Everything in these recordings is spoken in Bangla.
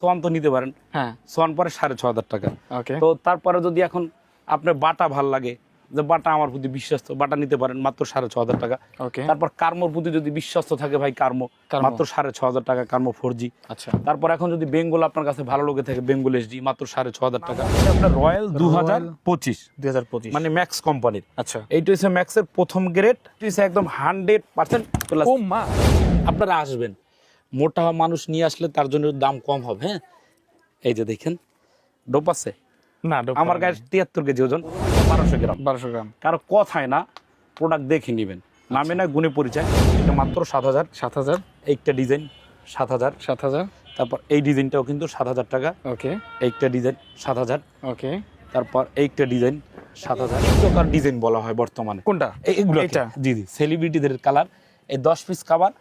সোয়ান তো নিতে পারেন, হ্যাঁ সোয়ান পরে 6,500 টাকা। ওকে তো তারপরে যদি এখন আপনার বাটা ভাল লাগে, যে বাটা আমার প্রতি বিশ্বস্ত, বাটা নিতে পারেন মাত্র 6,500 টাকা। ওকে তারপর কার্মোর প্রতি যদি বিশ্বস্ত থাকে ভাই, কার্মো মাত্র 6,500 টাকা, কার্মো 4G। আচ্ছা তারপর এখন যদি বেঙ্গল আপনার কাছে ভালো লোকে থাকে, বেঙ্গল HD মাত্র 6,500 টাকা। আপনার রয়্যাল 2025 2025 মানে ম্যাক্স কোম্পানির। আচ্ছা এইটা হচ্ছে ম্যাক্সের প্রথম গ্রেড, একদম 100% প্লাস। ও মা আপনারা আসবেন, মোটা মানুষ নিয়ে আসলে তার জন্য দাম কম হবে। হ্যাঁ, এই যে দেখেন ডোপ আছে না আমার গায়ে 73 কেজি ওজন, 1200 গ্রাম। 1200 গ্রাম কারো কথায় না, প্রোডাক্ট দেখে নেবেন, নামে না গুণে পরিচয়। এটা মাত্র 7,000। 7000 একটা ডিজাইন 7,000। 7000 তারপর এই ডিজাইনটাও কিন্তু 7,000 টাকা। ওকে একটা ডিজাইন 7,000। ওকে তারপর এইটা ডিজাইন 7,000। টিকটকার ডিজাইন বলা হয় বর্তমানে কোনটা এইগুলো। এটা জি জি, সেলিব্রিটিদের কালার। এই 10 পিস কাভার।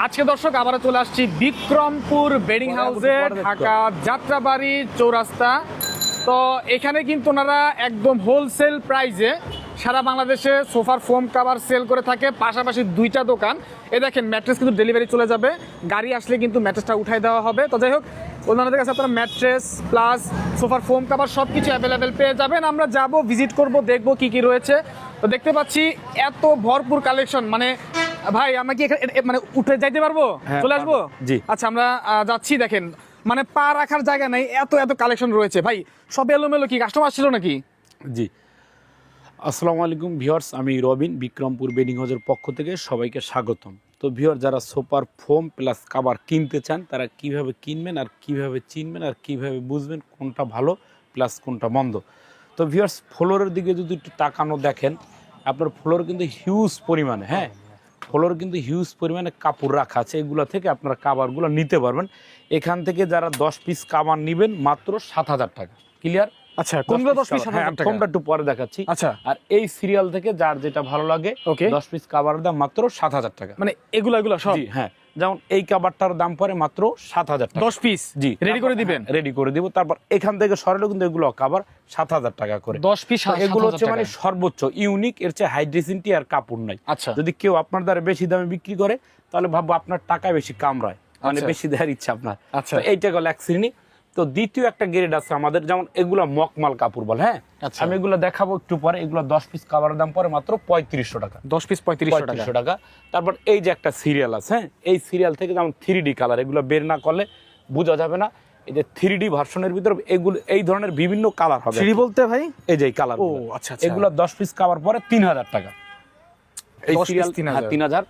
আজকে দর্শক আবারও চলে আসছি বিক্রমপুর বেডিং হাউসে, ঢাকা যাত্রাবাড়ি চৌরাস্তা। তো এখানে কিন্তু ওনারা একদম হোলসেল প্রাইসে সারা বাংলাদেশে সোফার ফোম কাভার সেল করে থাকে। পাশাপাশি দুইটা দোকান। এ দেখেন ম্যাট্রেস কিন্তু ডেলিভারি চলে যাবে, গাড়ি আসলে কিন্তু ম্যাট্রেসটা উঠাই দেওয়া হবে। তো যাই হোক, ওনাদের কাছে আপনারা ম্যাট্রেস প্লাস সোফার ফোম কাভার সব কিছু অ্যাভেলেবেল পেয়ে যাবেন। আমরা যাব, ভিজিট করব, দেখব কি কি রয়েছে। তো দেখতে পাচ্ছি এত ভরপুর কালেকশন, মানে ভাই আমরা কি এখানে মানে উঠে যাইতে পারবো, হ্যাঁ, চলে আসবো? জি। আচ্ছা আমরা যাচ্ছি। দেখেন মানে পা রাখার জায়গা নাই, এত এত কালেকশন রয়েছে ভাই। সব এলোমেলো, কি কাস্টমার ছিল নাকি? জি, আসসালামু আলাইকুম ভিউয়ার্স, আমি রবিন, বিক্রমপুর বেডিং হাউসের পক্ষ থেকে সবাইকে স্বাগতম। তো ভিউয়ার, যারা সোফার ফোম প্লাস কাভার কিনতে চান, তারা কিভাবে কিনবেন আর কিভাবে চিনবেন আর কিভাবে বুঝবেন কোনটা ভালো প্লাস কোনটা মন্দ। তো ভিউয়ার্স, ফ্লোরের দিকে যদি একটু তাকানো দেখেন, আপনার ফ্লোর কিন্তু হিউজ পরিমাণে, হ্যাঁ ফ্লোর কিন্তু হিউজ পরিমাণে কাপড় রাখা আছে। এগুলো থেকে আপনারা কাভারগুলো নিতে পারবেন। এখান থেকে যারা 10 পিস কাভার নেবেন মাত্র 7,000 টাকা। ক্লিয়ার? আচ্ছা কোনগুলো 10 পিস 7000 টাকা? ফোমটা একটু পরে দেখাচ্ছি। আচ্ছা আর এই সিরিয়াল থেকে যার যেটা ভালো লাগে, ওকে 10 পিস কাভারের দাম মাত্র 7,000 টাকা। মানে এগুলো সব? জি হ্যাঁ, যেমন এই কাভারটার দাম পড়ে মাত্র 7,000 টাকা। 10 পিস জি রেডি করে দিবেন? রেডি করে দিব। তারপর এখান থেকে সরালে কিন্তু এগুলো কাভার 7,000 টাকা করে। 10 পিস তো এগুলো হচ্ছে মানে সর্বোচ্চ ইউনিক, এর চেয়ে হাইড্রেসিনটি আর কাপড় নাই। আচ্ছা যদি কেউ আপনার দ্বারা বেশি দামে বিক্রি করে, তাহলে ভাববো আপনার টাকায় বেশি কামড়ায়, মানে বেশি দেওয়ার ইচ্ছা আপনার। আচ্ছা তো এইটা গেল এক শ্রেণী। তো দ্বিতীয় একটা গ্রেড আছে আমাদের, যেমন এগুলো মকমাল কাপড় বলে। হ্যাঁ, আমি এগুলো দেখাবো একটু পরে। এগুলো 10 পিস কাভারের দাম পড়ে মাত্র 3500 টাকা। 10 পিস 3500 টাকা। তারপর এই যে একটা সিরিয়াল আছে, হ্যাঁ এই সিরিয়াল থেকে যেমন 3D কালার, এগুলো বের না করলে বোঝা যাবে না। এই যে 3D ভার্সনের ভিতরে এগুলো এই ধরনের বিভিন্ন কালার হবে। 3D বলতে ভাই এই যে কালার, ও আচ্ছা এগুলো 10 পিস কাভার পরে 3,000 টাকা। এই 10 পিস সিরিয়াল 3,000 3,000।